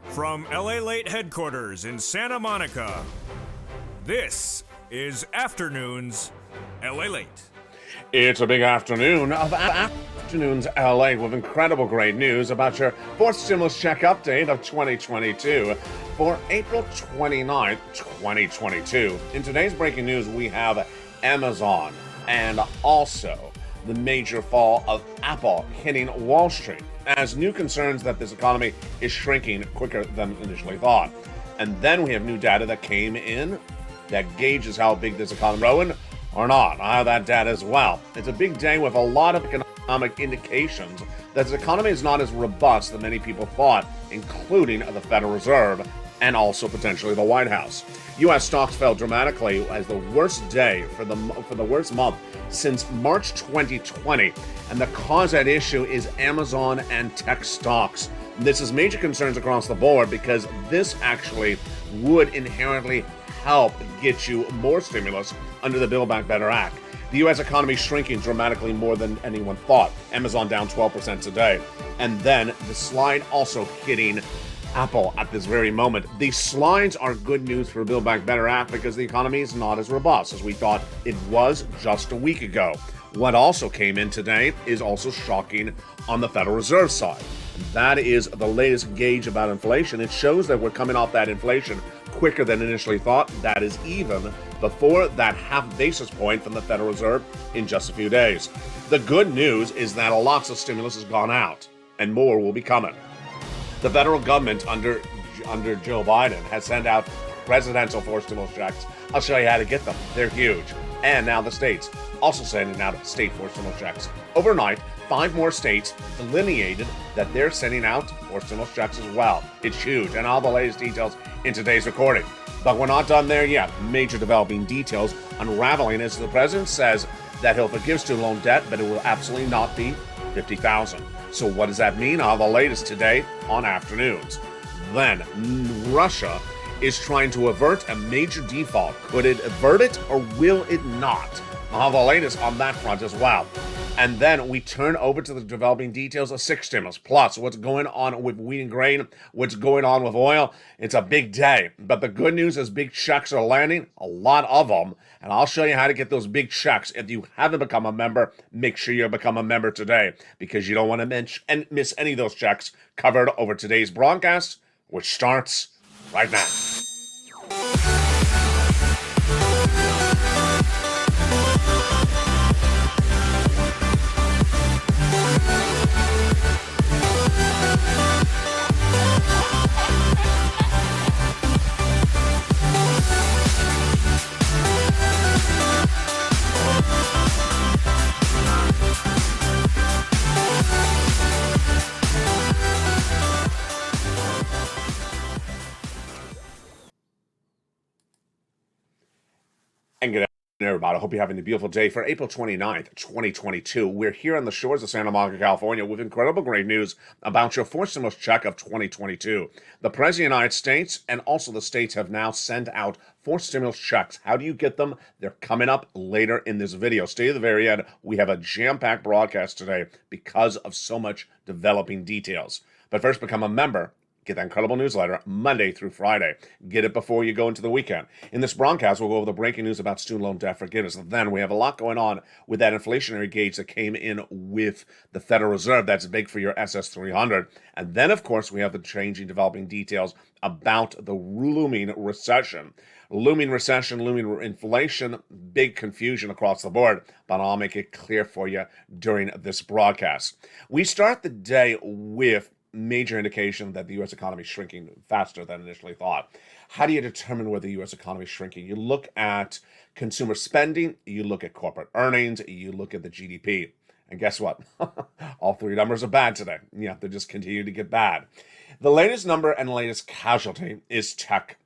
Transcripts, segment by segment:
From LALATE headquarters in Santa Monica, this is Afternoons LALATE. It's a big afternoon of Afternoons LA with incredible great news about your fourth stimulus check update of 2022 for April 29th, 2022. In today's breaking news, we have Amazon and also the major fall of Apple hitting Wall Street as new concerns that this economy is shrinking quicker than initially thought. And then we have new data that came in that gauges how big this economy is growing or not. I have that data as well. It's a big day with a lot of economic indications that the economy is not as robust as many people thought, including the Federal Reserve and also potentially the White House. U.S. stocks fell dramatically as the worst day for the worst month since March 2020, and the cause at issue is Amazon and tech stocks. This is major concerns across the board because this actually would inherently help get you more stimulus under the Build Back Better Act. The U.S. economy shrinking dramatically more than anyone thought. Amazon down 12% today. And then the slide also hitting Apple at this very moment. These slides are good news for Build Back Better Act because the economy is not as robust as we thought it was just a week ago. What also came in today is also shocking on the Federal Reserve side. That is the latest gauge about inflation. It shows that we're coming off that inflation quicker than initially thought. That is even before that half basis point from the Federal Reserve in just a few days. The good news is that lots of stimulus has gone out and more will be coming. The federal government under Joe Biden has sent out presidential forced stimulus checks. I'll show you how to get them. They're huge. And now the states also sending out state forced stimulus checks. Overnight, 5 more states delineated that they're sending out forced stimulus checks as well. It's huge, and all the latest details in today's recording. But we're not done there yet. Major developing details unraveling as the president says that he'll forgive student loan debt, but it will absolutely not be $50,000. So what does that mean? All the latest today on Afternoons. Then Russia is trying to avert a major default. Could it avert it or will it not? All the latest on that front as well. And then we turn over to the developing details of 6 stimulus, plus what's going on with wheat and grain, what's going on with oil. It's a big day. But the good news is big checks are landing, a lot of them. And I'll show you how to get those big checks. If you haven't become a member, make sure you become a member today because you don't want to miss any of those checks covered over today's broadcast, which starts right now. And good afternoon, everybody. I hope you're having a beautiful day for April 29th, 2022. We're here on the shores of Santa Monica, California with incredible great news about your fourth stimulus check of 2022. The President of the United States and also the states have now sent out 4 stimulus checks. How do you get them? They're coming up later in this video. Stay to the very end. We have a jam-packed broadcast today because of so much developing details. But first, become a member. Get that incredible newsletter Monday through Friday. Get it before you go into the weekend. In this broadcast, we'll go over the breaking news about student loan debt forgiveness. And then we have a lot going on with that inflationary gauge that came in with the Federal Reserve. That's big for your SS300. And then, of course, we have the changing, developing details about the looming recession. Looming recession, looming inflation, big confusion across the board, but I'll make it clear for you during this broadcast. We start the day with major indication that the U.S. economy is shrinking faster than initially thought. How do you determine whether the U.S. economy is shrinking? You look at consumer spending, you look at corporate earnings, you look at the GDP. And guess what? All 3 numbers are bad today. Yeah, they just continue to get bad. The latest number and latest casualty is tech.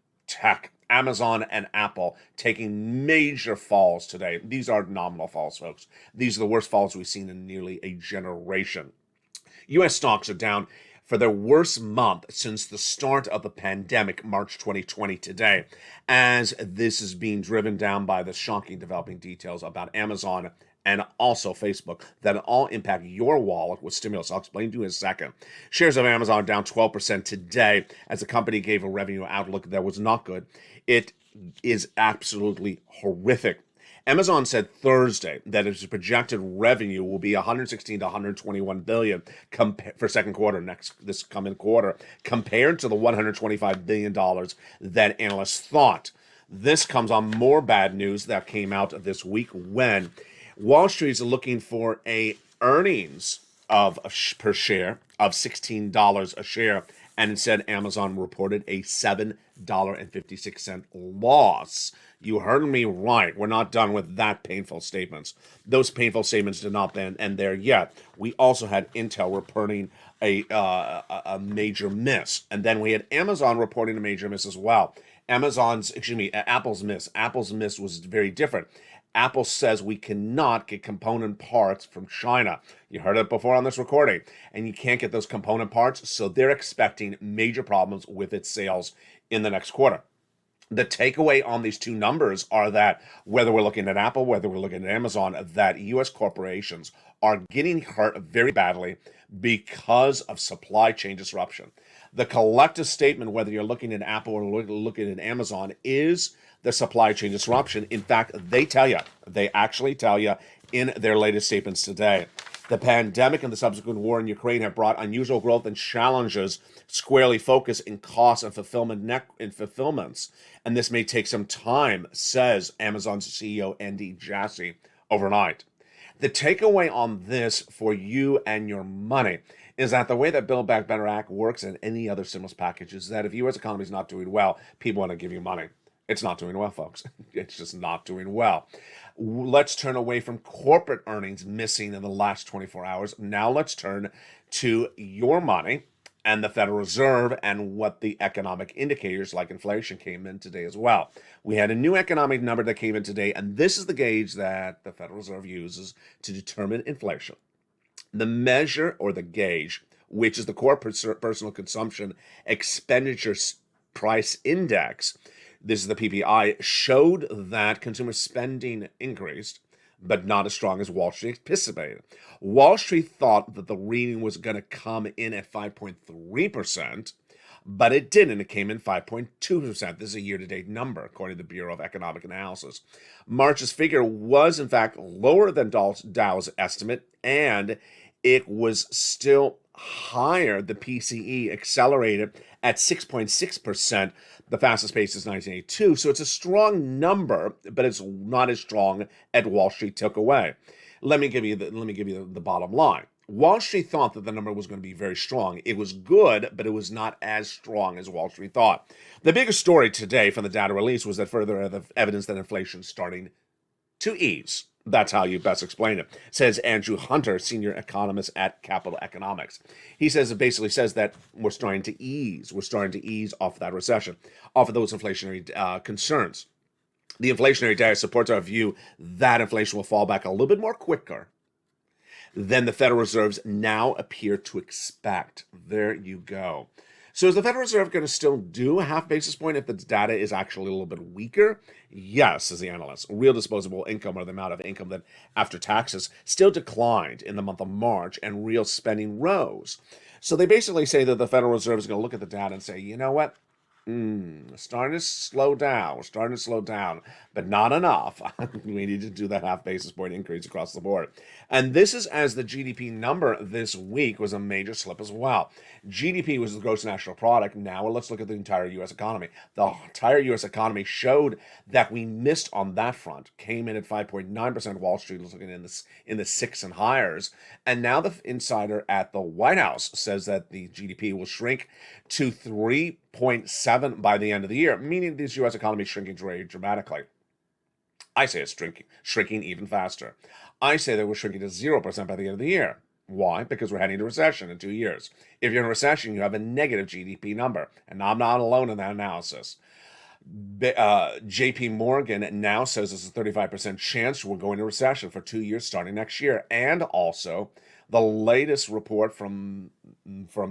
Amazon and Apple taking major falls today. These are nominal falls, folks. These are the worst falls we've seen in nearly a generation. U.S. stocks are down for their worst month since the start of the pandemic, March 2020 today, as this is being driven down by the shocking developing details about Amazon and also Facebook that all impact your wallet with stimulus. I'll explain to you in a second. Shares of Amazon down 12% today as the company gave a revenue outlook that was not good. It is absolutely horrific. Amazon said Thursday that its projected revenue will be 116 to 121 billion for second quarter this coming quarter, compared to the 125 billion dollars that analysts thought. This comes on more bad news that came out this week when Wall Street is looking for a earnings of per share of $16 a share, and instead Amazon reported a $7.56 loss. You heard me right. We're not done with that painful statements. Those painful statements did not end there yet. We also had Intel reporting a major miss, and then we had Amazon reporting a major miss as well. Apple's miss. Apple's miss was very different. Apple says we cannot get component parts from China. You heard it before on this recording. And you can't get those component parts, so they're expecting major problems with its sales in the next quarter. The takeaway on these two numbers are that whether we're looking at Apple, whether we're looking at Amazon, that U.S. corporations are getting hurt very badly because of supply chain disruption. The collective statement, whether you're looking at Apple or looking at Amazon, is the supply chain disruption. In fact, they actually tell you in their latest statements today. The pandemic and the subsequent war in Ukraine have brought unusual growth and challenges squarely focused in costs and fulfillments. And this may take some time, says Amazon's CEO Andy Jassy overnight. The takeaway on this for you and your money is that the way that Build Back Better Act works and any other stimulus package is that if the U.S. economy is not doing well, people want to give you money. It's not doing well, folks. It's just not doing well. Let's turn away from corporate earnings missing in the last 24 hours. Now let's turn to your money and the Federal Reserve and what the economic indicators like inflation came in today as well. We had a new economic number that came in today, and this is the gauge that the Federal Reserve uses to determine inflation. The measure or the gauge, which is the core personal consumption expenditure price index, this is the PPI, showed that consumer spending increased, but not as strong as Wall Street anticipated. Wall Street thought that the reading was going to come in at 5.3%, but it didn't. It came in 5.2%. This is a year-to-date number, according to the Bureau of Economic Analysis. March's figure was, in fact, lower than Dow's estimate, and it was still higher. The PCE accelerated at 6.6%, the fastest pace is 1982. So it's a strong number, but it's not as strong as Wall Street took away. Let me give you the bottom line. Wall Street thought that the number was going to be very strong. It was good, but it was not as strong as Wall Street thought. The biggest story today from the data release was that further evidence that inflation is starting to ease. That's how you best explain it, says Andrew Hunter, senior economist at Capital Economics. He says it basically says that we're starting to ease. We're starting to ease off that recession, off of those inflationary concerns. The inflationary data supports our view that inflation will fall back a little bit more quicker than the Federal Reserves now appear to expect. There you go. So is the Federal Reserve going to still do a half basis point if the data is actually a little bit weaker? Yes, says the analyst. Real disposable income, or the amount of income that after taxes, still declined in the month of March, and real spending rose. So they basically say that the Federal Reserve is going to look at the data and say, you know what? Starting to slow down, but not enough. We need to do that half basis point increase across the board. And this is as the GDP number this week was a major slip as well. GDP was the gross national product. Now let's look at the entire U.S. economy. The entire U.S. economy showed that we missed on that front. Came in at 5.9%. Wall Street was looking in the 6 and higher. And now the insider at the White House says that the GDP will shrink to 3.7 by the end of the year, meaning this U.S. economy is shrinking very dramatically. I say it's shrinking even faster. I say that we're shrinking to 0% by the end of the year. Why? Because we're heading to recession in 2 years. If you're in a recession, you have a negative GDP number, and I'm not alone in that analysis. JP Morgan now says there's a 35% chance we'll go into recession for 2 years starting next year, and also The latest report from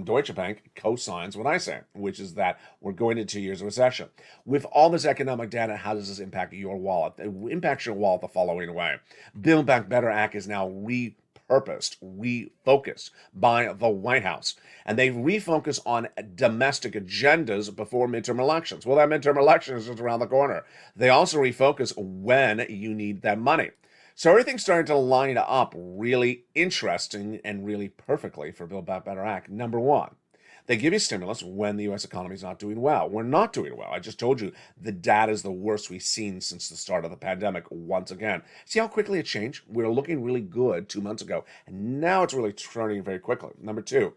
Deutsche Bank co-signs what I say, which is that we're going into 2 years of recession. With all this economic data, how does this impact your wallet? It impacts your wallet the following way. Build Back Better Act is now repurposed, refocused by the White House. And they refocus on domestic agendas before midterm elections. Well, that midterm election is just around the corner. They also refocus when you need that money. So everything's starting to line up really interesting and really perfectly for Build Back Better Act. Number one, they give you stimulus when the U.S. economy is not doing well. We're not doing well. I just told you the data is the worst we've seen since the start of the pandemic once again. See how quickly it changed? We were looking really good 2 months ago, and now it's really turning very quickly. Number two,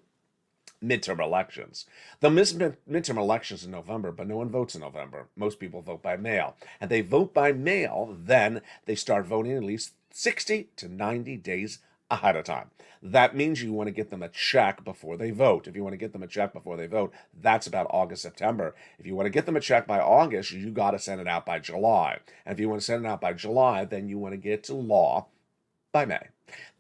midterm elections. The midterm elections in November, but no one votes in November. Most people vote by mail. And they vote by mail, then they start voting at least 60 to 90 days ahead of time. That means you want to get them a check before they vote. If you want to get them a check before they vote, that's about August, September. If you want to get them a check by August, you got to send it out by July. And if you want to send it out by July, then you want to get to law by May.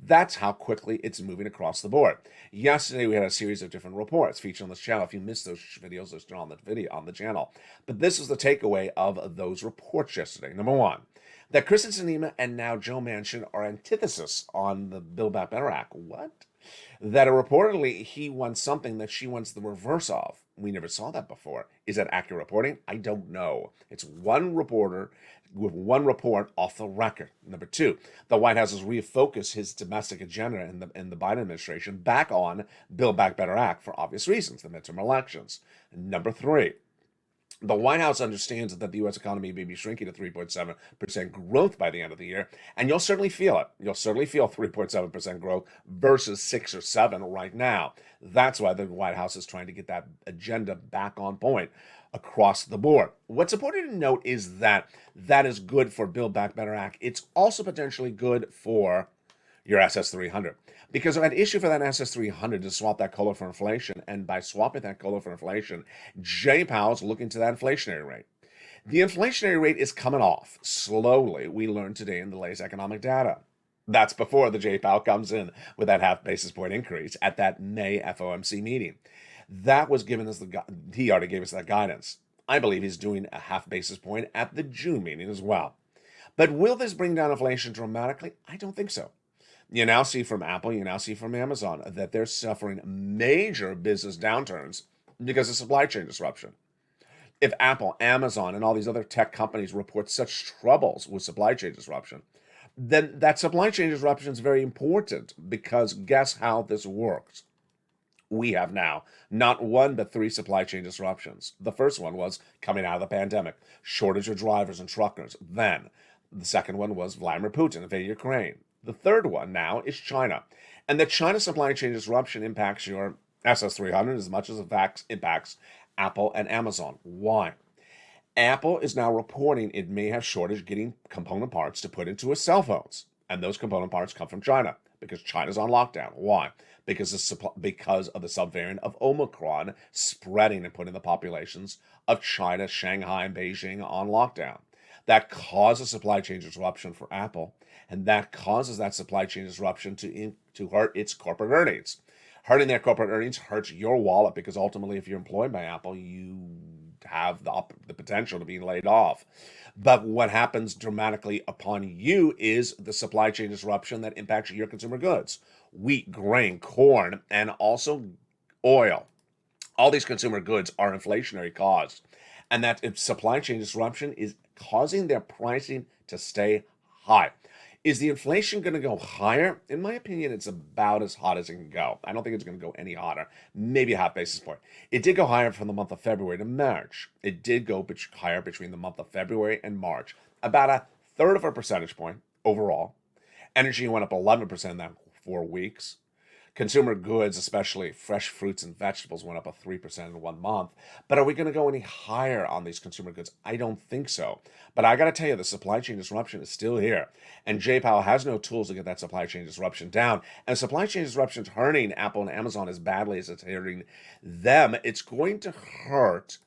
That's how quickly it's moving across the board. Yesterday, we had a series of different reports featured on this channel. If you missed those videos, they're still on the channel. But this is the takeaway of those reports yesterday. Number one, that Kristen Sinema and now Joe Manchin are antithesis on the Build Back Better Act. What? That reportedly he wants something that she wants the reverse of. We never saw that before. Is that accurate reporting? I don't know. It's one reporter with one report off the record. Number two, the White House has refocused his domestic agenda in the Biden administration back on Build Back Better Act for obvious reasons, the midterm elections. Number three, the White House understands that the U.S. economy may be shrinking to 3.7% growth by the end of the year, and you'll certainly feel it. You'll certainly feel 3.7% growth versus 6 or 7 right now. That's why the White House is trying to get that agenda back on point across the board. What's important to note is that that is good for Build Back Better Act. It's also potentially good for your SS300. Because an issue for that SS300 to swap that color for inflation, and by swapping that color for inflation, Jay Powell's looking to that inflationary rate. The inflationary rate is coming off slowly, we learned today in the latest economic data. That's before the Jay Powell comes in with that half basis point increase at that May FOMC meeting. That was given us he already gave us that guidance. I believe he's doing a half basis point at the June meeting as well. But will this bring down inflation dramatically? I don't think so. You now see from Apple, you now see from Amazon that they're suffering major business downturns because of supply chain disruption. If Apple, Amazon, and all these other tech companies report such troubles with supply chain disruption, then that supply chain disruption is very important because guess how this works? We have now not one but 3 supply chain disruptions. The first one was coming out of the pandemic, shortage of drivers and truckers. Then the second one was Vladimir Putin invading Ukraine. The third one now is China. And the China supply chain disruption impacts your SS300 as much as it impacts Apple and Amazon. Why? Apple is now reporting it may have shortage getting component parts to put into its cell phones. And those component parts come from China because China's on lockdown. Why? Because of the subvariant of Omicron spreading and putting the populations of China, Shanghai, and Beijing on lockdown. That causes supply chain disruption for Apple, and that causes that supply chain disruption to hurt its corporate earnings. Hurting their corporate earnings hurts your wallet because ultimately, if you're employed by Apple, you have the potential to be laid off. But what happens dramatically upon you is the supply chain disruption that impacts your consumer goods. Wheat, grain, corn, and also oil. All these consumer goods are inflationary costs. And that supply chain disruption is causing their pricing to stay high. Is the inflation going to go higher? In my opinion, it's about as hot as it can go. I don't think it's going to go any hotter. Maybe a half basis point. It did go higher from the month of February to March. It did go higher between the month of February and March. About a third of a percentage point overall. Energy went up 11% in that 4 weeks. Consumer goods, especially fresh fruits and vegetables, went up 3% in 1 month. But are we going to go any higher on these consumer goods? I don't think so. But I got to tell you, the supply chain disruption is still here. And Jay Powell has no tools to get that supply chain disruption down. And supply chain disruption is hurting Apple and Amazon as badly as it's hurting them. It's going to hurt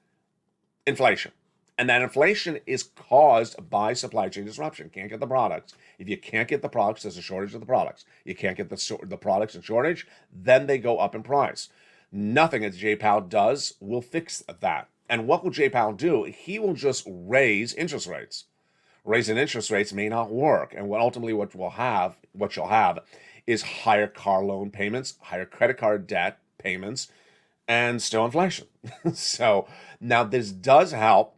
inflation. And that inflation is caused by supply chain disruption. Can't get the products. If you can't get the products, there's a shortage of the products. You can't get the products in shortage, then they go up in price. Nothing that Jay Powell does will fix that. And what will Jay Powell do? He will just raise interest rates. Raising interest rates may not work. And what you'll have is higher car loan payments, higher credit card debt payments, and still inflation. So now this does help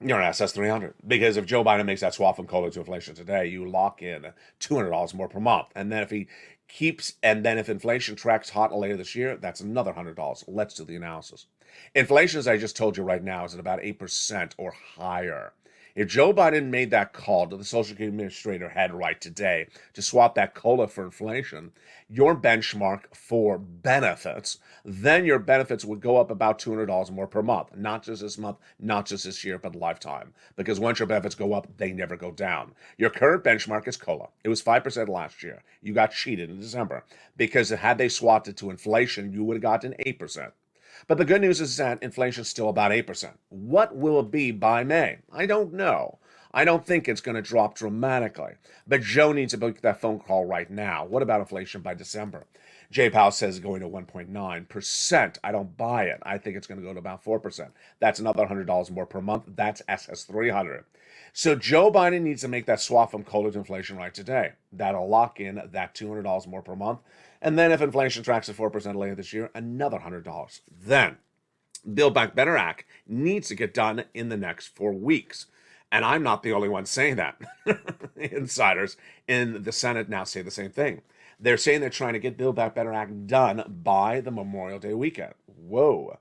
your SS300, because if Joe Biden makes that swap from COLA to inflation today, you lock in $200 more per month. And then if inflation tracks hot later this year, that's another $100. Let's do the analysis. Inflation, as I just told you right now, is at about 8% or higher. If Joe Biden made that call to the Social Security Administrator head right today to swap that COLA for inflation, your benchmark for benefits, then your benefits would go up about $200 more per month. Not just this month, not just this year, but lifetime. Because once your benefits go up, they never go down. Your current benchmark is COLA. It was 5% last year. You got cheated in December. Because had they swapped it to inflation, you would have gotten 8%. But the good news is that inflation is still about 8%. What will it be by May? I don't know. I don't think it's going to drop dramatically. But Joe needs to make that phone call right now. What about inflation by December? Jay Powell says it's going to 1.9%. I don't buy it. I think it's going to go to about 4%. That's another $100 more per month. That's SS300. So Joe Biden needs to make that swap from COLA to inflation right today. That'll lock in that $200 more per month. And then if inflation tracks at 4% later this year, another $100. Then Build Back Better Act needs to get done in the next 4 weeks. And I'm not the only one saying that. Insiders in the Senate now say the same thing. They're saying they're trying to get Build Back Better Act done by the Memorial Day weekend. Whoa.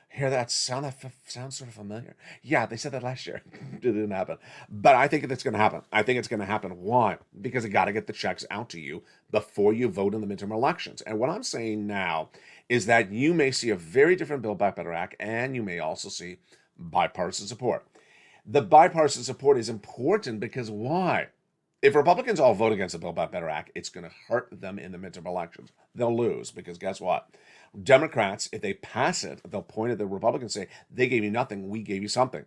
Hear that sound? That sounds sort of familiar. Yeah, they said that last year. It didn't happen. But I think it's going to happen. I think it's going to happen. Why? Because you got to get the checks out to you before you vote in the midterm elections. And what I'm saying now is that you may see a very different Build Back Better Act, and you may also see bipartisan support. The bipartisan support is important because why? If Republicans all vote against the Build Back Better Act, it's going to hurt them in the midterm elections. They'll lose because guess what? Democrats, if they pass it, they'll point at the Republicans and say, they gave you nothing, we gave you something.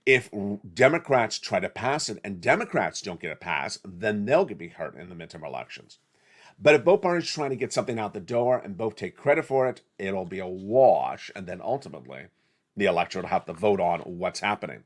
If Democrats try to pass it and Democrats don't get it passed, then they'll be hurt in the midterm elections. But if both parties are trying to get something out the door and both take credit for it, it'll be a wash. And then ultimately, the electorate will have to vote on what's happening.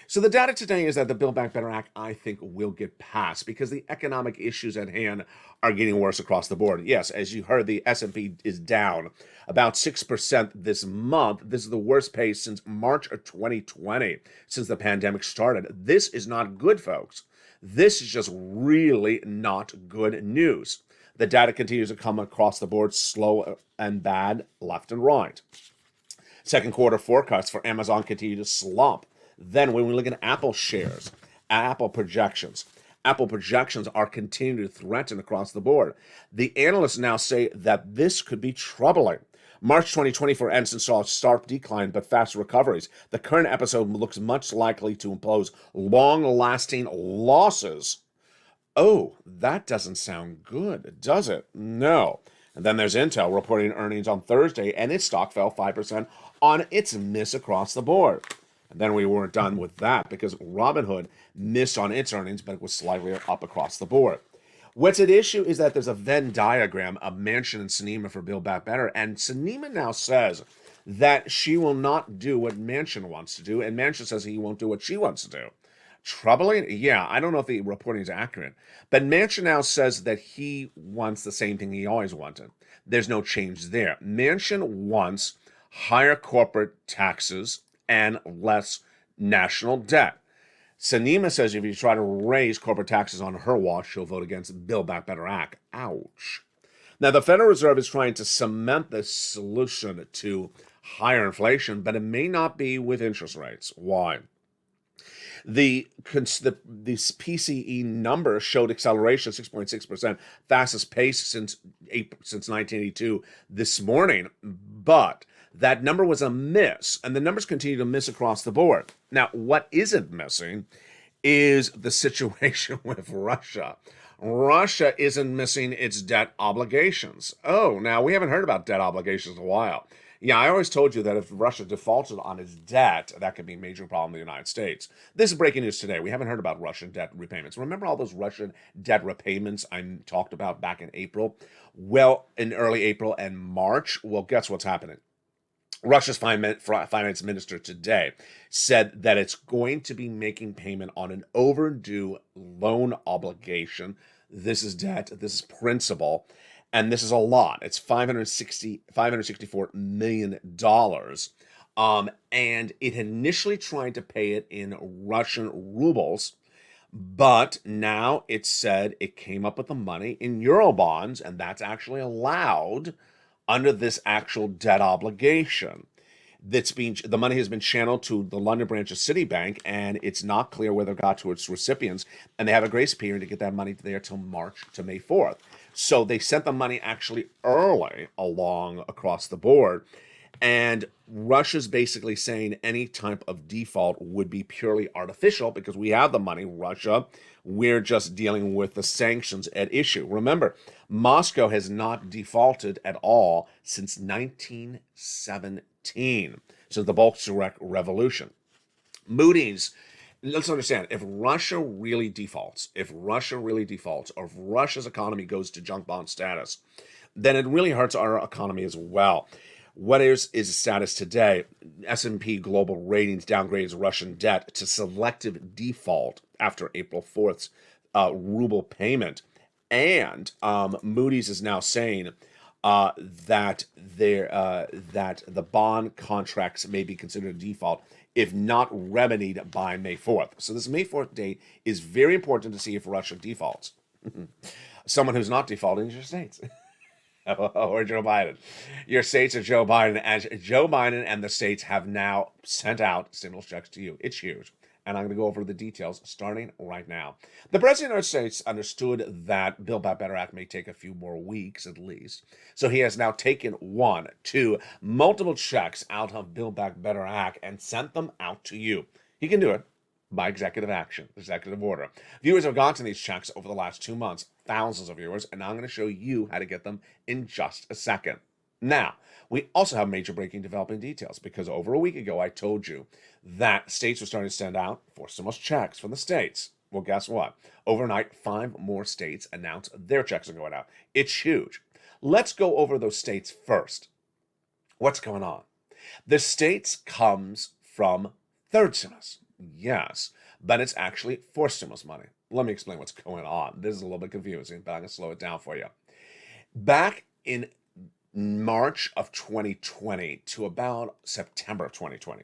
So the data today is that the Build Back Better Act, I think, will get passed because the economic issues at hand are getting worse across the board. Yes, as you heard, the S&P is down about 6% this month. This is the worst pace since March of 2020, since the pandemic started. This is not good, folks. This is just really not good news. The data continues to come across the board, slow and bad, left and right. Second quarter forecasts for Amazon continue to slump. Then when we look at Apple shares, Apple projections are continuing to threaten across the board. The analysts now say that this could be troubling. March 2020, for instance, saw a sharp decline but fast recoveries. The current episode looks much likely to impose long-lasting losses. Oh, that doesn't sound good, does it? No. And then there's Intel reporting earnings on Thursday, and its stock fell 5% on its miss across the board. And then we weren't done with that because Robinhood missed on its earnings, but it was slightly up across the board. What's at issue is that there's a Venn diagram of Manchin and Sinema for Build Back Better, and Sinema now says that she will not do what Manchin wants to do, and Manchin says he won't do what she wants to do. Troubling? Yeah, I don't know if the reporting is accurate, but Manchin now says that he wants the same thing he always wanted. There's no change there. Manchin wants higher corporate taxes and less national debt. Sinema says if you try to raise corporate taxes on her watch, she'll vote against Build Back Better Act. Ouch. Now, the Federal Reserve is trying to cement the solution to higher inflation, but it may not be with interest rates. Why? The PCE number showed acceleration, 6.6%, fastest pace since 1982 this morning, but that number was a miss, and the numbers continue to miss across the board. Now, what isn't missing is the situation with Russia. Russia isn't missing its debt obligations. Oh, now we haven't heard about debt obligations in a while. Yeah, I always told you that if Russia defaulted on its debt, that could be a major problem in the United States. This is breaking news today. We haven't heard about Russian debt repayments. Remember all those Russian debt repayments I talked about back in April? Well, in early April and March, well, guess what's happening? Russia's finance minister today said that it's going to be making payment on an overdue loan obligation. This is debt, this is principal, and this is a lot. It's $564 million. And it had initially tried to pay it in Russian rubles, but now it said it came up with the money in euro bonds, and that's actually allowed under this actual debt obligation. The money has been channeled to the London branch of Citibank, and it's not clear whether it got to its recipients. And they have a grace period to get that money there till March to May 4th. So they sent the money actually early along across the board. And Russia's basically saying any type of default would be purely artificial because we have the money, Russia. We're just dealing with the sanctions at issue. Remember, Moscow has not defaulted at all since 1917, since the Bolshevik Revolution. Moody's, let's understand, if Russia really defaults, or if Russia's economy goes to junk bond status, then it really hurts our economy as well. What is the status today? S&P Global Ratings downgrades Russian debt to selective default after April 4th's ruble payment. And Moody's is now saying that the bond contracts may be considered a default if not remedied by May 4th. So this May 4th date is very important to see if Russia defaults. Someone who's not defaulting is your states. Or Joe Biden. Your states are Joe Biden, as Joe Biden and the states have now sent out stimulus checks to you. It's huge. And I'm going to go over the details starting right now. The President of the United States understood that Build Back Better Act may take a few more weeks at least. So he has now taken multiple checks out of Build Back Better Act and sent them out to you. He can do it by executive action, executive order. Viewers have gotten these checks over the last 2 months, thousands of viewers, and I'm going to show you how to get them in just a second. Now, we also have major breaking developing details because over a week ago I told you that states were starting to send out for stimulus checks from the states. Well, guess what? Overnight, 5 more states announced their checks are going out. It's huge. Let's go over those states first. What's going on? The states comes from third stimulus. Yes, but it's actually fourth stimulus money. Let me explain what's going on. This is a little bit confusing, but I'm going to slow it down for you. Back in March of 2020 to about September of 2020,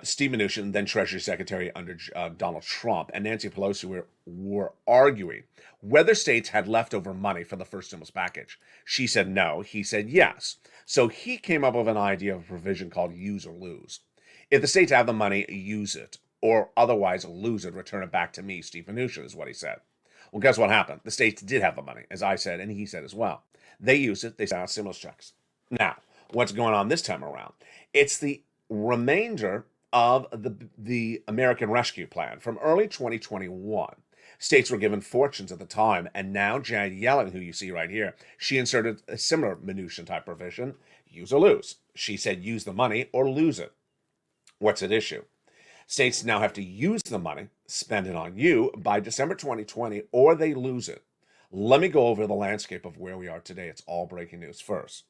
Steve Mnuchin, then Treasury Secretary under Donald Trump, and Nancy Pelosi were arguing whether states had leftover money for the first stimulus package. She said no. He said yes. So he came up with an idea of a provision called use or lose. If the states have the money, use it, or otherwise lose it, return it back to me, Steve Mnuchin, is what he said. Well, guess what happened? The states did have the money, as I said, and he said as well. They used it. They sent out stimulus checks. Now, what's going on this time around? It's the remainder of the American Rescue Plan from early 2021. States were given fortunes at the time, and now Janet Yellen, who you see right here, she inserted a similar Mnuchin-type provision, use or lose. She said use the money or lose it. What's at issue? States now have to use the money, spend it on you, by December 2020, or they lose it. Let me go over the landscape of where we are today. It's all breaking news. First,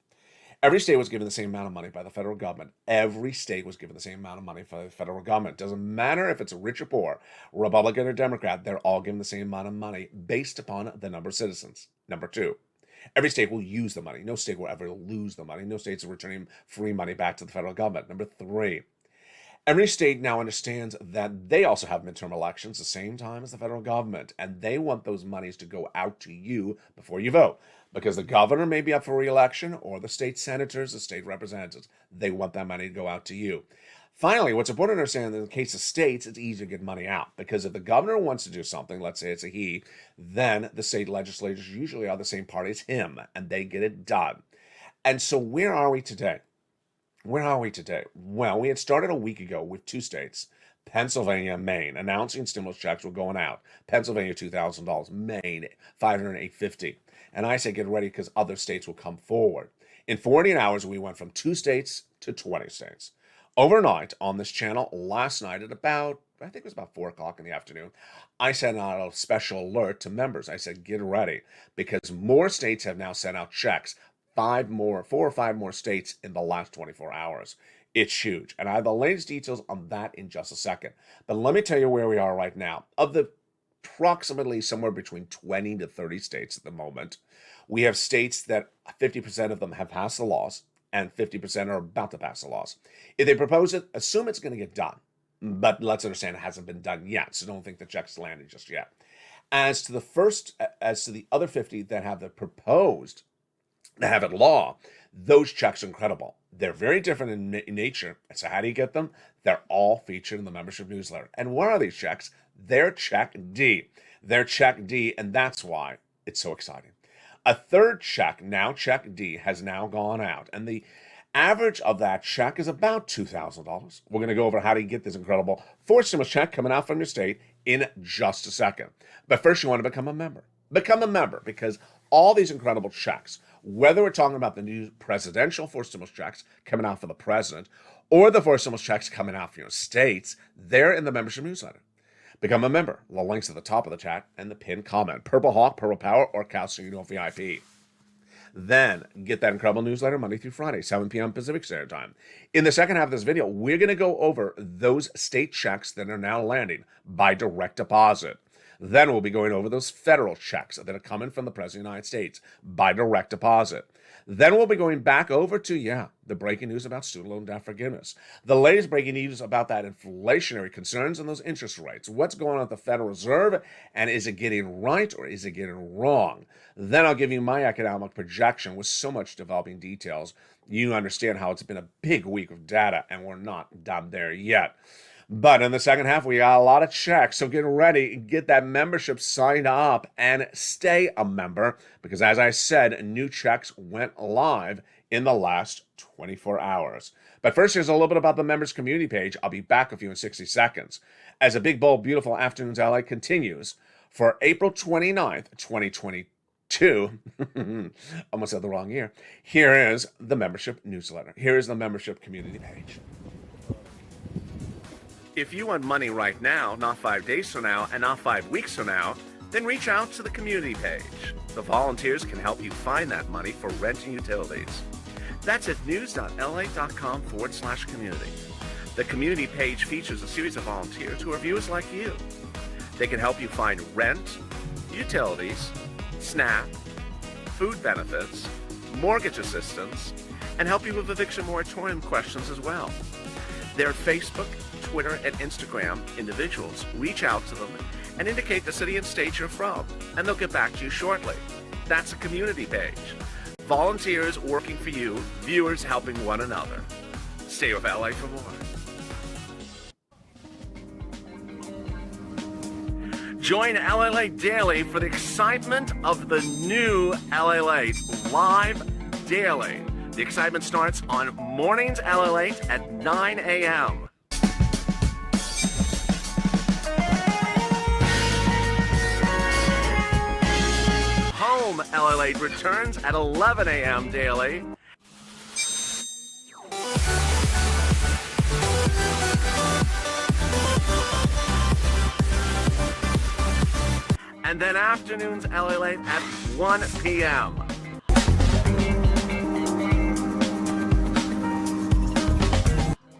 every state was given the same amount of money by the federal government. Every state was given the same amount of money by the federal government. Doesn't matter if it's rich or poor, Republican or Democrat, they're all given the same amount of money based upon the number of citizens. Number two, every state will use the money. No state will ever lose the money. No states are returning free money back to the federal government. Number three, every state now understands that they also have midterm elections the same time as the federal government, and they want those monies to go out to you before you vote, because the governor may be up for re-election, or the state senators, the state representatives. They want that money to go out to you. Finally, what's important to understand in the case of states, it's easy to get money out, because if the governor wants to do something, let's say it's a he, then the state legislators usually are the same party as him, and they get it done. And so where are we today? Where are we today? Well, we had started a week ago with 2 states, Pennsylvania and Maine, announcing stimulus checks were going out. Pennsylvania, $2,000. Maine, $508.50. And I say get ready because other states will come forward. In 48 hours, we went from 2 states to 20 states. Overnight on this channel last night at about, I think it was about 4 o'clock in the afternoon, I sent out a special alert to members. I said, get ready, because more states have now sent out checks. 4 or 5 more states in the last 24 hours. It's huge. And I have the latest details on that in just a second. But let me tell you where we are right now. Of the approximately somewhere between 20 to 30 states at the moment, we have states that 50% of them have passed the laws and 50% are about to pass the laws. If they propose it, assume it's going to get done. But let's understand it hasn't been done yet, so don't think the check's landed just yet. As to the other 50 that have the proposed, that have it law, those checks are incredible. They're very different in nature. So how do you get them? They're all featured in the membership newsletter. And what are these checks? They're Check D. They're Check D, and that's why it's so exciting. A third check, now Check D, has now gone out, and the average of that check is about $2,000. We're going to go over how to get this incredible fourth stimulus check coming out from your state in just a second. But first, you want to become a member. Become a member, because all these incredible checks, whether we're talking about the new presidential fourth stimulus checks coming out for the president or the fourth stimulus checks coming out for your states, they're in the membership newsletter. Become a member. The link's at the top of the chat and the pinned comment. Purple Hawk, Purple Power, or Cal Studio VIP. Then get that incredible newsletter Monday through Friday, 7 p.m. Pacific Standard Time. In the second half of this video, we're going to go over those state checks that are now landing by direct deposit. Then we'll be going over those federal checks that are coming from the President of the United States by direct deposit. Then we'll be going back over to, the breaking news about student loan debt forgiveness. The latest breaking news about that inflationary concerns and those interest rates. What's going on at the Federal Reserve, and is it getting right or is it getting wrong? Then I'll give you my economic projection with so much developing details. You understand how it's been a big week of data, and we're not done there yet. But in the second half, we got a lot of checks. So get ready, get that membership signed up, and stay a member. Because as I said, new checks went live in the last 24 hours. But first, here's a little bit about the members community page. I'll be back with you in 60 seconds. As a big, bold, beautiful Afternoons LA continues for April 29th, 2022. Almost said the wrong year. Here is the membership newsletter. Here is the membership community page. If you want money right now, not 5 days from now, and not 5 weeks from now, then reach out to the community page. The volunteers can help you find that money for rent and utilities. That's at news.la.com/community. The community page features a series of volunteers who are viewers like you. They can help you find rent, utilities, SNAP, food benefits, mortgage assistance, and help you with eviction moratorium questions as well. Their Facebook, Twitter, and Instagram individuals reach out to them and indicate the city and state you're from, and they'll get back to you shortly. That's a community page. Volunteers working for you, viewers helping one another. Stay with LA for more. Join LALATE Daily for the excitement of the new LALATE live daily. The excitement starts on mornings LALATE at 9 a.m. Home LALATE returns at 11 a.m. daily. And then afternoons LALATE at 1 p.m.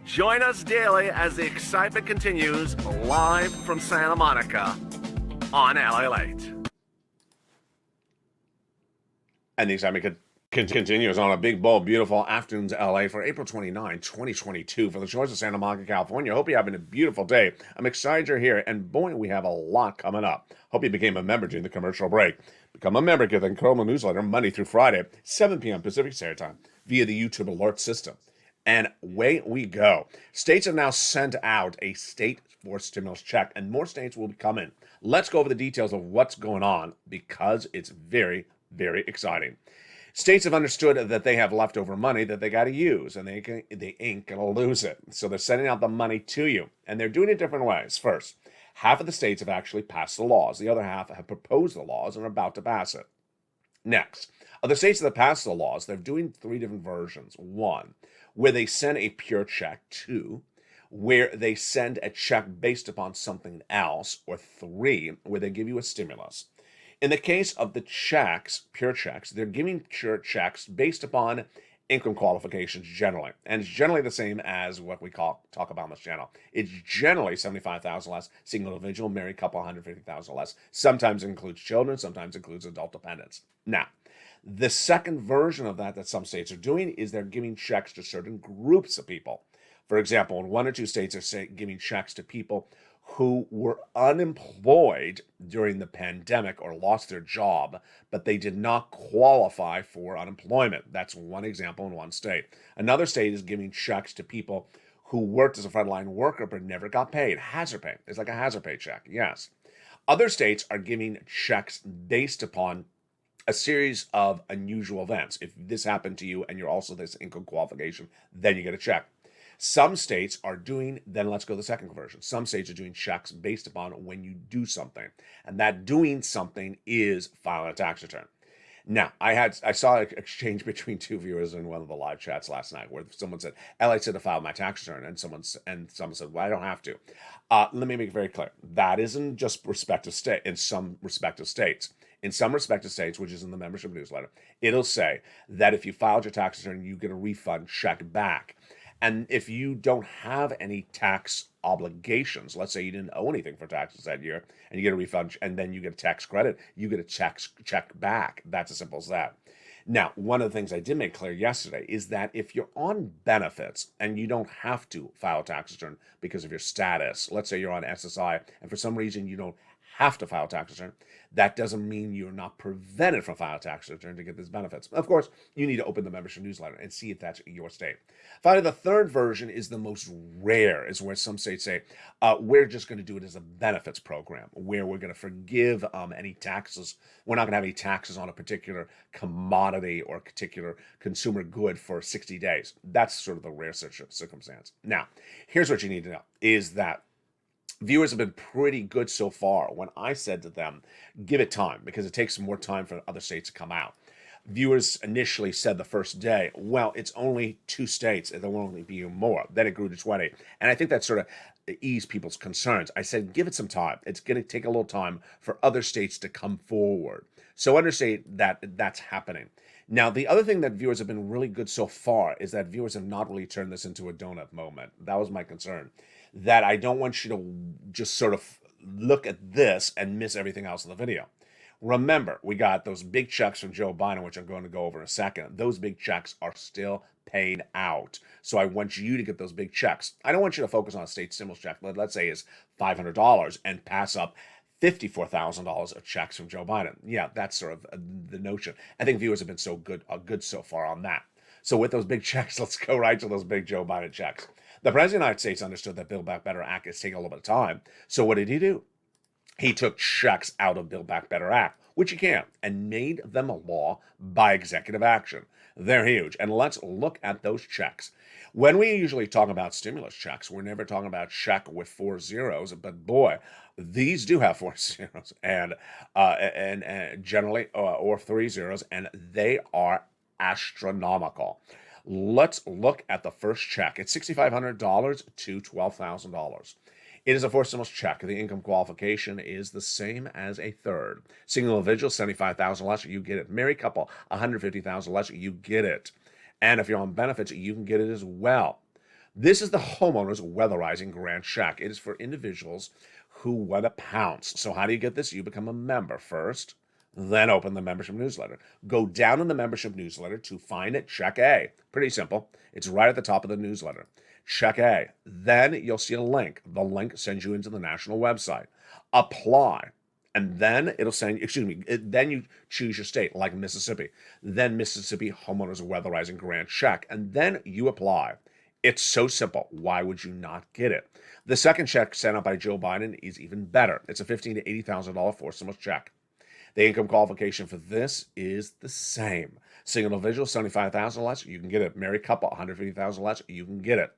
Join us daily as the excitement continues live from Santa Monica on LALATE. And the excitement continues on a big, bold, beautiful Afternoons LA for April 29, 2022 for the shores of Santa Monica, California. Hope you're having a beautiful day. I'm excited you're here, and boy, we have a lot coming up. Hope you became a member during the commercial break. Become a member, get the incredible newsletter Monday through Friday, 7 p.m. Pacific Standard Time via the YouTube alert system. And away we go. States have now sent out a state for stimulus check, and more states will be coming. Let's go over the details of what's going on, because it's very, very exciting. States have understood that they have leftover money that they got to use, and they ain't going to lose it. So they're sending out the money to you, and they're doing it different ways. First, half of the states have actually passed the laws. The other half have proposed the laws and are about to pass it. Next, Other states that pass the laws, they're doing three different versions. One, where they send a pure check. Two, where they send a check based upon something else. Or three, where they give you a stimulus. In the case of the checks, pure checks, they're giving pure checks based upon income qualifications generally. And it's generally the same as what we talk about on this channel. It's generally 75,000 less, single individual, married couple, 150,000 less. Sometimes it includes children, sometimes it includes adult dependents. Now, the second version of that some states are doing is they're giving checks to certain groups of people. For example, in one or two states are giving checks to people who were unemployed during the pandemic or lost their job, but they did not qualify for unemployment. That's one example in one state. Another state is giving checks to people who worked as a frontline worker but never got paid. Hazard pay. It's like a hazard pay check, yes. Other states are giving checks based upon a series of unusual events. If this happened to you and you're also this income qualification, then you get a check. Some states are doing, then let's go to the second version. Some states are doing checks based upon when you do something. And that doing something is filing a tax return. Now, I saw an exchange between two viewers in one of the live chats last night where someone said, I said to file my tax return. And someone said, well, I don't have to. Let me make it very clear. That isn't just respective state in some respective states. In some respective states, which is in the membership newsletter, it'll say that if you filed your tax return, you get a refund check back. And if you don't have any tax obligations, let's say you didn't owe anything for taxes that year, and you get a refund, and then you get a tax credit, you get a check back. That's as simple as that. Now, one of the things I did make clear yesterday is that if you're on benefits and you don't have to file a tax return because of your status, let's say you're on SSI, and for some reason you don't have to file a tax return, that doesn't mean you're not prevented from filing a tax return to get these benefits. Of course, you need to open the membership newsletter and see if that's your state. Finally, the third version is the most rare, is where some states say, we're just going to do it as a benefits program, where we're going to forgive any taxes. We're not going to have any taxes on a particular commodity or a particular consumer good for 60 days. That's sort of the rare circumstance. Now, here's what you need to know, is that viewers have been pretty good so far when I said to them, give it time, because it takes more time for other states to come out. Viewers initially said the first day, well, it's only 2 states, and there will only be more. Then it grew to 20. And I think that sort of eased people's concerns. I said, give it some time. It's going to take a little time for other states to come forward. So understand that that's happening. Now, the other thing that viewers have been really good so far is that viewers have not really turned this into a donut moment. That was my concern. That I don't want you to just sort of look at this and miss everything else in the video. Remember, we got those big checks from Joe Biden, which I'm going to go over in a second. Those big checks are still paid out. So I want you to get those big checks. I don't want you to focus on a state stimulus check, but let's say it's $500 and pass up $54,000 of checks from Joe Biden. Yeah, that's sort of the notion. I think viewers have been so good so far on that. So with those big checks, let's go right to those big Joe Biden checks. The President of the United States understood that Build Back Better Act is taking a little bit of time. So what did he do? He took checks out of Build Back Better Act, which he can, and made them a law by executive action. They're huge. And let's look at those checks. When we usually talk about stimulus checks, we're never talking about check with 4 zeros, but boy, these do have 4 zeros and generally or 3 zeros, and they are astronomical. Let's look at the first check. It's $6,500 to $12,000. It is a forced stimulus check. The income qualification is the same as a third. Single individual, $75,000 less, you get it. Married couple, $150,000 less, you get it. And if you're on benefits, you can get it as well. This is the homeowner's weatherizing grant check. It is for individuals who want to pounce. So how do you get this? You become a member first, then open the membership newsletter. Go down in the membership newsletter to find it, check A. Pretty simple. It's right at the top of the newsletter. Check A. Then you'll see a link. The link sends you into the national website. Apply. And then it'll send, then you choose your state, like Mississippi. Then Mississippi Homeowners Weatherizing Grant check. And then you apply. It's so simple. Why would you not get it? The second check sent out by Joe Biden is even better. It's a $15,000 to $80,000 forced stimulus check. The income qualification for this is the same. Single individual, $75,000 less, you can get it. Married couple, $150,000 less, you can get it.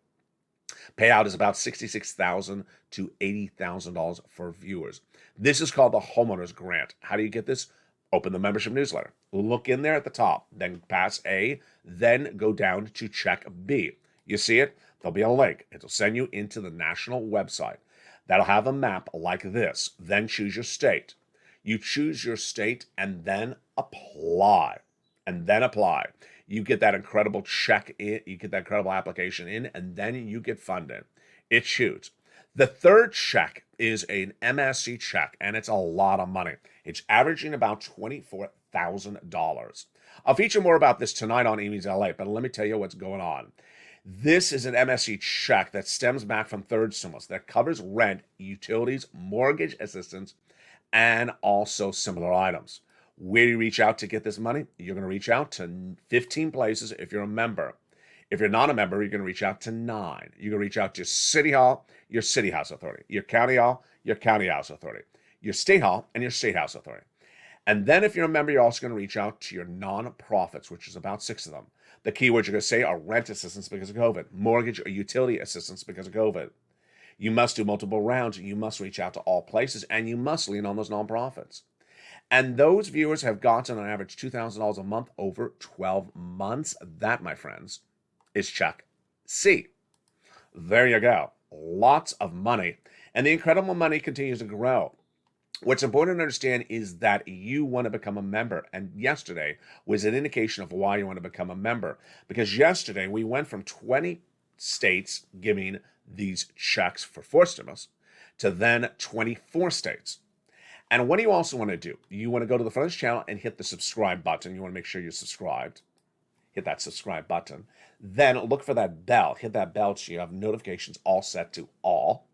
Payout is about $66,000 to $80,000 for viewers. This is called the homeowner's grant. How do you get this? Open the membership newsletter. Look in there at the top, then pass A, then go down to check B. You see it? There'll be a link. It'll send you into the national website. That'll have a map like this. Then choose your state. You choose your state and then apply. And then apply. You get that incredible check in, you get that incredible application in, and then you get funded. It's huge. The third check is an MSC check, and it's a lot of money. It's averaging about $24,000. I'll feature more about this tonight on Amy's LA, but let me tell you what's going on. This is an MSC check that stems back from third stimulus that covers rent, utilities, mortgage assistance, and also similar items. Where do you reach out to get this money? You're going to reach out to 15 places if you're a member. If you're not a member, you're going to reach out to 9. You're going to reach out to City Hall, your City House Authority, your County Hall, your County House Authority, your State Hall, and your State House Authority. And then if you're a member, you're also going to reach out to your nonprofits, which is about 6 of them. The keywords you're going to say are rent assistance because of COVID, mortgage or utility assistance because of COVID. You must do multiple rounds. You must reach out to all places, and you must lean on those nonprofits. And those viewers have gotten on average $2,000 a month over 12 months. That, my friends, is check C. There you go. Lots of money. And the incredible money continues to grow. What's important to understand is that you want to become a member. And yesterday was an indication of why you want to become a member. Because yesterday we went from 20 states giving these checks for forced stimulus to then 24 states. And what do you also want to do? You want to go to the front of this channel and hit the subscribe button. You want to make sure you're subscribed. Hit that subscribe button. Then look for that bell. Hit that bell so you have notifications all set to all.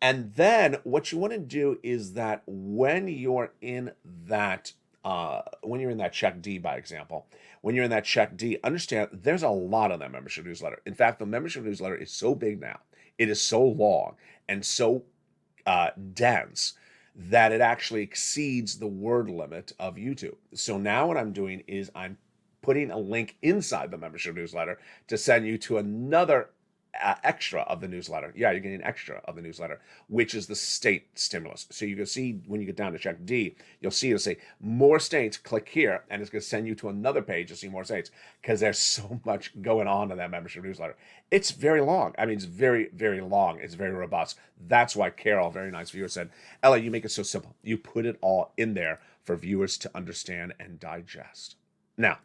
And then what you want to do is that when you're in that check D, by example, when you're in that check D, understand there's a lot of that membership newsletter. In fact, the membership newsletter is so big now. It is so long and so dense that it actually exceeds the word limit of YouTube. So now what I'm doing is I'm putting a link inside the membership newsletter to send you to another extra of the newsletter. Yeah, you're getting extra of the newsletter, which is the state stimulus. So you can see when you get down to check D, you'll see it'll say more states, click here, and it's going to send you to another page to see more states because there's so much going on in that membership newsletter. It's very long. I mean, it's very, very long. It's very robust. That's why Carol, a very nice viewer, said, Ella, you make it so simple. You put it all in there for viewers to understand and digest. Now,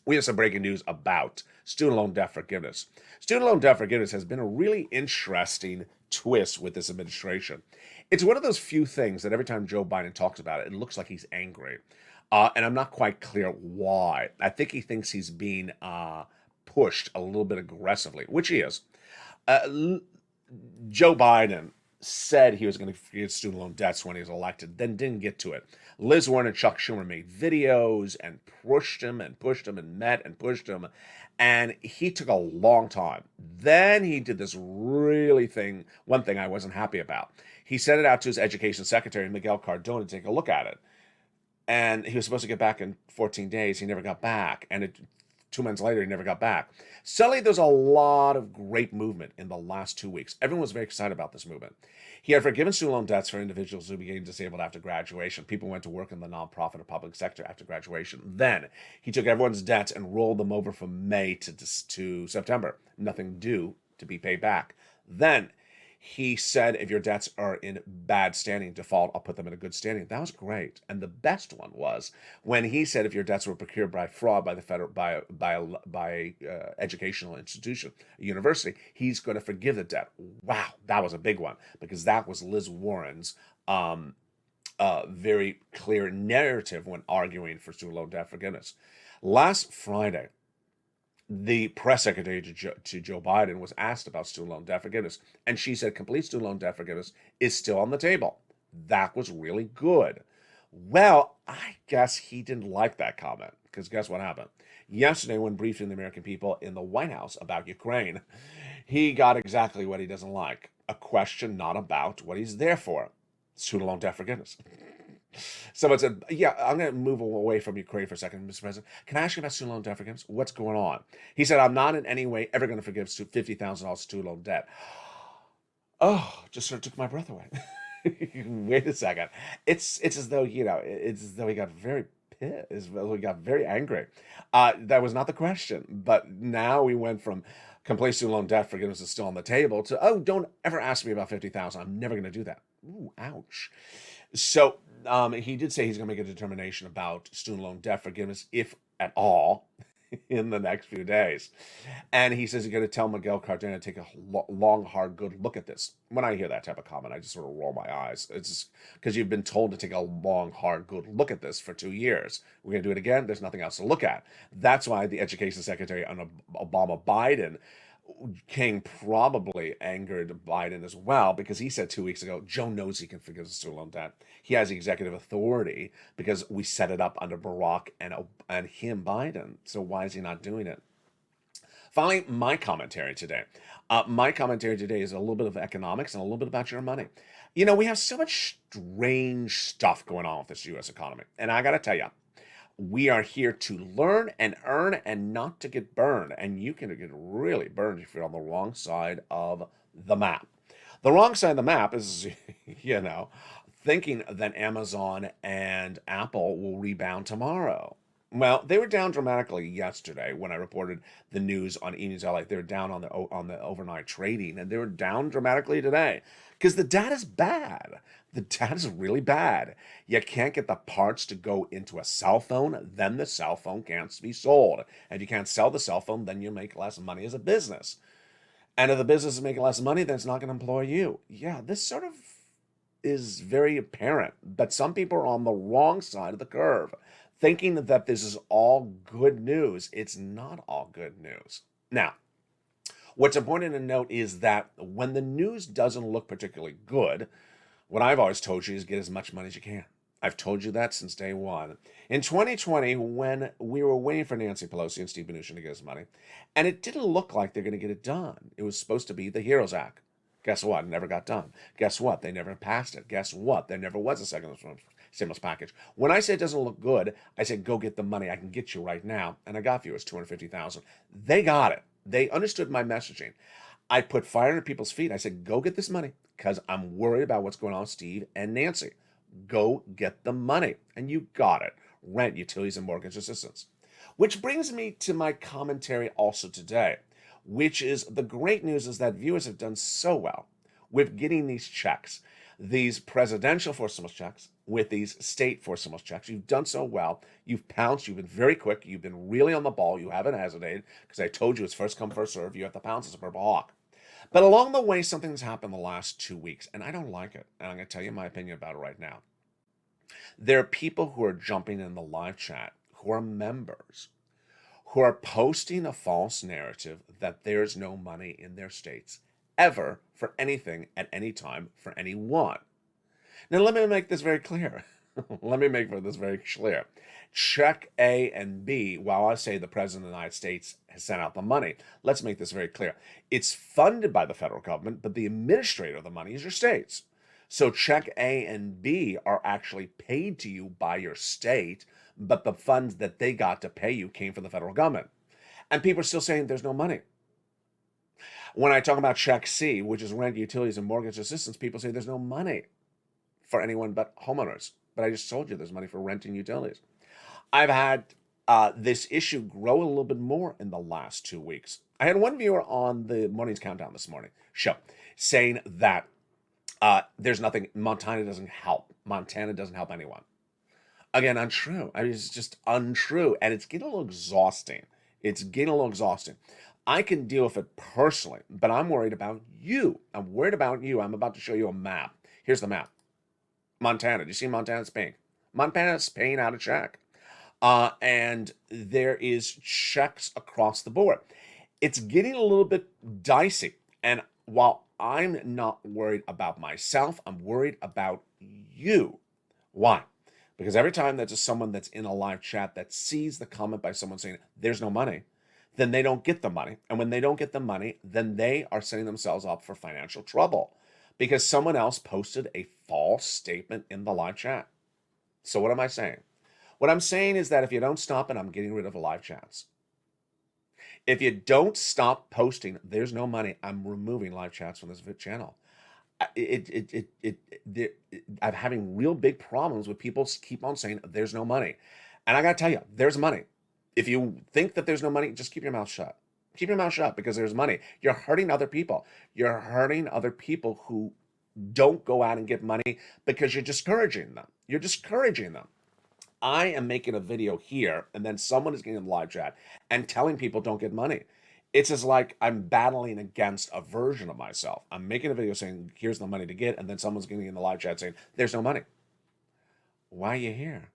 we have some breaking news about student loan debt forgiveness. Student loan debt forgiveness has been a really interesting twist with this administration. It's one of those few things that every time Joe Biden talks about it, it looks like he's angry. And I'm not quite clear why. I think he thinks he's being pushed a little bit aggressively, which he is. Joe Biden said he was going to forgive student loan debts when he was elected, then didn't get to it. Liz Warren and Chuck Schumer made videos and pushed him and met and pushed him, and he took a long time. Then he did this one thing I wasn't happy about. He sent it out to his education secretary, Miguel Cardona, to take a look at it. And he was supposed to get back in 14 days. He never got back. And 2 months later, he never got back. Suddenly, there's a lot of great movement in the last 2 weeks. Everyone was very excited about this movement. He had forgiven student loan debts for individuals who became disabled after graduation. People went to work in the nonprofit or public sector after graduation. Then he took everyone's debts and rolled them over from May to September. Nothing due to be paid back. Then he said, if your debts are in bad standing, default, I'll put them in a good standing. That was great. And the best one was when he said, if your debts were procured by fraud by the federal, by educational institution, a university, he's going to forgive the debt. Wow, that was a big one because that was Liz Warren's very clear narrative when arguing for student loan debt forgiveness. Last Friday, the press secretary to Joe Biden was asked about student loan debt forgiveness, and she said complete student loan debt forgiveness is still on the table. That was really good. Well, I guess he didn't like that comment, because guess what happened? Yesterday, when briefing the American people in the White House about Ukraine, he got exactly what he doesn't like. A question not about what he's there for. Student loan debt forgiveness. Someone said, yeah, I'm going to move away from Ukraine for a second, Mr. President. Can I ask you about student loan debt forgiveness? What's going on? He said, I'm not in any way ever going to forgive $50,000 student loan debt. Oh, just sort of took my breath away. Wait a second. It's as though, it's as though he got very pissed. We got very angry. That was not the question. But now we went from complete student loan debt forgiveness is still on the table to, oh, don't ever ask me about 50,000. I'm never going to do that. Ooh, ouch. So he did say he's going to make a determination about student loan debt forgiveness, if at all, in the next few days. And he says he's going to tell Miguel Cardona to take a long, hard, good look at this. When I hear that type of comment, I just sort of roll my eyes. It's just because you've been told to take a long, hard, good look at this for 2 years. We're going to do it again. There's nothing else to look at. That's why the education secretary under Obama Biden King probably angered Biden as well, because he said 2 weeks ago, Joe knows he can forgive the student loan debt. He has the executive authority because we set it up under Barack and him, Biden. So why is he not doing it? Finally, my commentary today. My commentary today is a little bit of economics and a little bit about your money. You know, we have so much strange stuff going on with this U.S. economy. And I got to tell you, we are here to learn and earn and not to get burned. And you can get really burned if you're on the wrong side of the map. The wrong side of the map is, you know, thinking that Amazon and Apple will rebound tomorrow. Well, they were down dramatically yesterday when I reported the news on E-News LA. They were down on the overnight trading, and they were down dramatically today because the data's bad. The data's really bad. You can't get the parts to go into a cell phone, then the cell phone can't be sold. And if you can't sell the cell phone, then you make less money as a business. And if the business is making less money, then it's not going to employ you. Yeah, this sort of is very apparent. But some people are on the wrong side of the curve, thinking that this is all good news. It's not all good news. Now, what's important to note is that when the news doesn't look particularly good, what I've always told you is get as much money as you can. I've told you that since day one. In 2020, when we were waiting for Nancy Pelosi and Steve Mnuchin to get us money, and it didn't look like they're going to get it done. It was supposed to be the HEROES Act. Guess what? It never got done. Guess what? They never passed it. Guess what? There never was a second stimulus package. When I say it doesn't look good, I said, go get the money. I can get you right now. And I got you. It's $250,000. They got it. They understood my messaging. I put fire under people's feet. I said, go get this money because I'm worried about what's going on with Steve and Nancy. Go get the money. And you got it. Rent, utilities, and mortgage assistance. Which brings me to my commentary also today, which is the great news is that viewers have done so well with getting these checks, these presidential forced stimulus checks, with these state forced stimulus checks. You've done so well. You've pounced. You've been very quick. You've been really on the ball. You haven't hesitated because I told you it's first come, first serve. You have to pounce as a purple hawk. But along the way, something's happened the last 2 weeks, and I don't like it. And I'm going to tell you my opinion about it right now. There are people who are jumping in the live chat, who are members, who are posting a false narrative that there's no money in their states ever for anything at any time for anyone. Now, let me make this very clear. Let me make this very clear. Check A and B, while I say the President of the United States has sent out the money, let's make this very clear. It's funded by the federal government, but the administrator of the money is your states. So check A and B are actually paid to you by your state, but the funds that they got to pay you came from the federal government. And people are still saying there's no money. When I talk about check C, which is rent, utilities, and mortgage assistance, people say there's no money for anyone but homeowners. But I just told you there's money for rent and utilities. I've had this issue grow a little bit more in the last 2 weeks. I had one viewer on the Morning's Countdown this morning show saying that there's nothing, Montana doesn't help. Montana doesn't help anyone. Again, untrue. I mean, it's just untrue. And it's getting a little exhausting. I can deal with it personally, but I'm worried about you. I'm about to show you a map. Here's the map. Montana. Do you see Montana's paying? Montana's paying out a check. And there is checks across the board. It's getting a little bit dicey. And while I'm not worried about myself, I'm worried about you. Why? Because every time that there's someone that's in a live chat that sees the comment by someone saying, there's no money, then they don't get the money. And when they don't get the money, then they are setting themselves up for financial trouble because someone else posted a false statement in the live chat. So what am I saying? What I'm saying is that if you don't stop it, I'm getting rid of the live chats. If you don't stop posting, there's no money, I'm removing live chats from this channel. I'm having real big problems with people keep on saying there's no money. And I got to tell you, there's money. If you think that there's no money, just keep your mouth shut. Keep your mouth shut because there's money. You're hurting other people. You're hurting other people who don't go out and get money because you're discouraging them. You're discouraging them. I am making a video here, and then someone is getting in the live chat and telling people don't get money. It's as like I'm battling against a version of myself. I'm making a video saying, here's the money to get, and then someone's getting in the live chat saying, there's no money. Why are you here?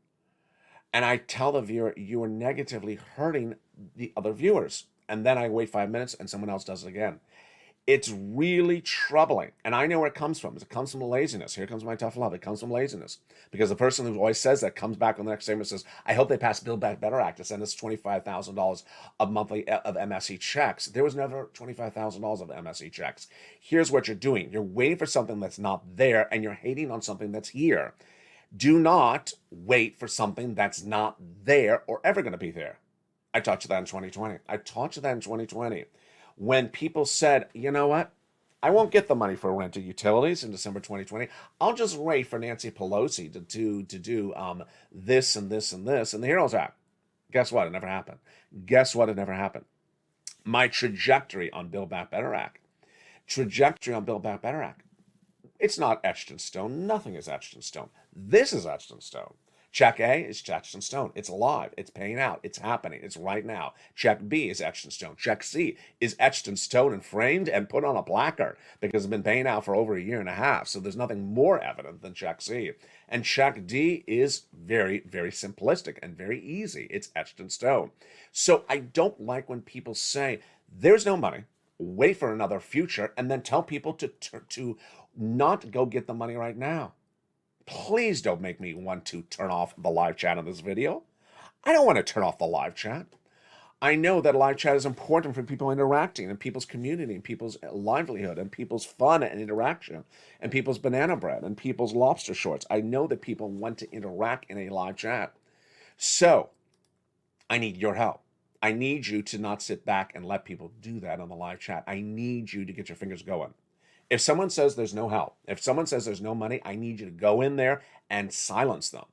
And I tell the viewer, you are negatively hurting the other viewers. And then I wait 5 minutes and someone else does it again. It's really troubling. And I know where it comes from. It comes from laziness. Here comes my tough love. It comes from laziness. Because the person who always says that comes back on the next statement and says, I hope they pass Build Back Better Act to send us $25,000 of monthly of MSE checks. There was never $25,000 of MSE checks. Here's what you're doing. You're waiting for something that's not there, and you're hating on something that's here. Do not wait for something that's not there or ever going to be there. I taught you that in 2020. I taught you that in 2020. When people said, you know what? I won't get the money for rent or utilities in December 2020. I'll just wait for Nancy Pelosi to do this and this and this and the Heroes Act. Guess what? It never happened. Guess what? It never happened. My trajectory on Build Back Better Act. It's not etched in stone. Nothing is etched in stone. This is etched in stone. Check A is etched in stone. It's alive. It's paying out. It's happening. It's right now. Check B is etched in stone. Check C is etched in stone and framed and put on a placard because it's been paying out for over a year and a half. So there's nothing more evident than check C. And check D is very, very simplistic and very easy. It's etched in stone. So I don't like when people say there's no money, wait for another future, and then tell people to not go get the money right now. Please don't make me want to turn off the live chat on this video. I don't want to turn off the live chat. I know that live chat is important for people interacting and people's community and people's livelihood and people's fun and interaction and people's banana bread and people's lobster shorts. I know that people want to interact in a live chat. So I need your help. I need you to not sit back and let people do that on the live chat. I need you to get your fingers going. If someone says there's no help, if someone says there's no money, I need you to go in there and silence them.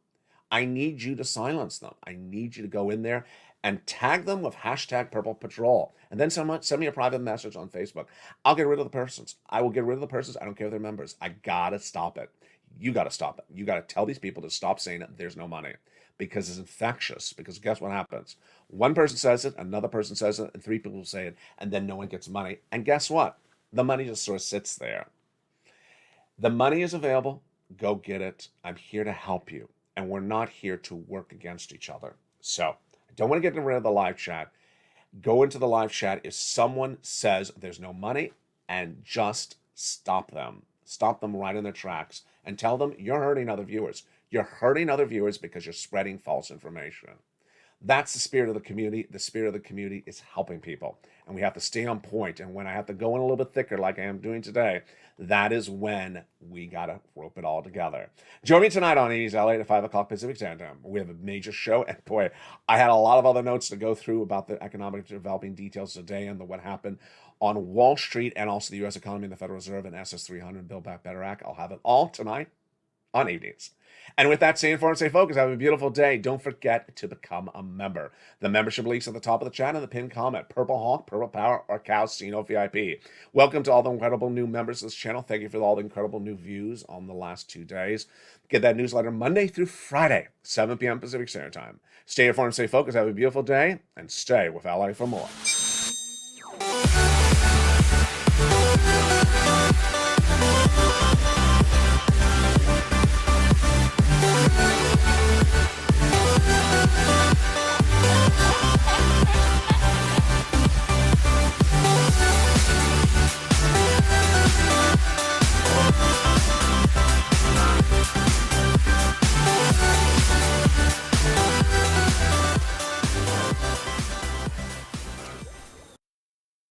I need you to silence them. I need you to go in there and tag them with hashtag Purple Patrol. And then send me a private message on Facebook. I'll get rid of the persons. I will get rid of the persons. I don't care if they're members. I gotta stop it. You gotta stop it. You gotta tell these people to stop saying that there's no money because it's infectious. Because guess what happens? One person says it, another person says it, and three people say it, and then no one gets money. And guess what? The money just sort of sits there. The money is available. Go get it. I'm here to help you. And we're not here to work against each other. So I don't want to get rid of the live chat. Go into the live chat if someone says there's no money and just stop them. Stop them right in their tracks and tell them you're hurting other viewers. You're hurting other viewers because you're spreading false information. That's the spirit of the community. The spirit of the community is helping people. And we have to stay on point. And when I have to go in a little bit thicker like I am doing today, that is when we got to rope it all together. Join me tonight on 80s LA at 5 o'clock Pacific Standard Time. We have a major show. And boy, I had a lot of other notes to go through about the economic developing details today and what happened on Wall Street and also the U.S. economy and the Federal Reserve and SS300 Build Back Better Act. I'll have it all tonight on evenings. And with that, stay informed, stay focused, have a beautiful day. Don't forget to become a member. The membership links at the top of the chat and the pinned comment. Purple Hawk, Purple Power, or Calcino VIP. Welcome to all the incredible new members of this channel. Thank you for all the incredible new views on the last 2 days. Get that newsletter Monday through Friday, 7 p.m. Pacific Standard Time. Stay informed, stay focused, have a beautiful day, and stay with LA for more.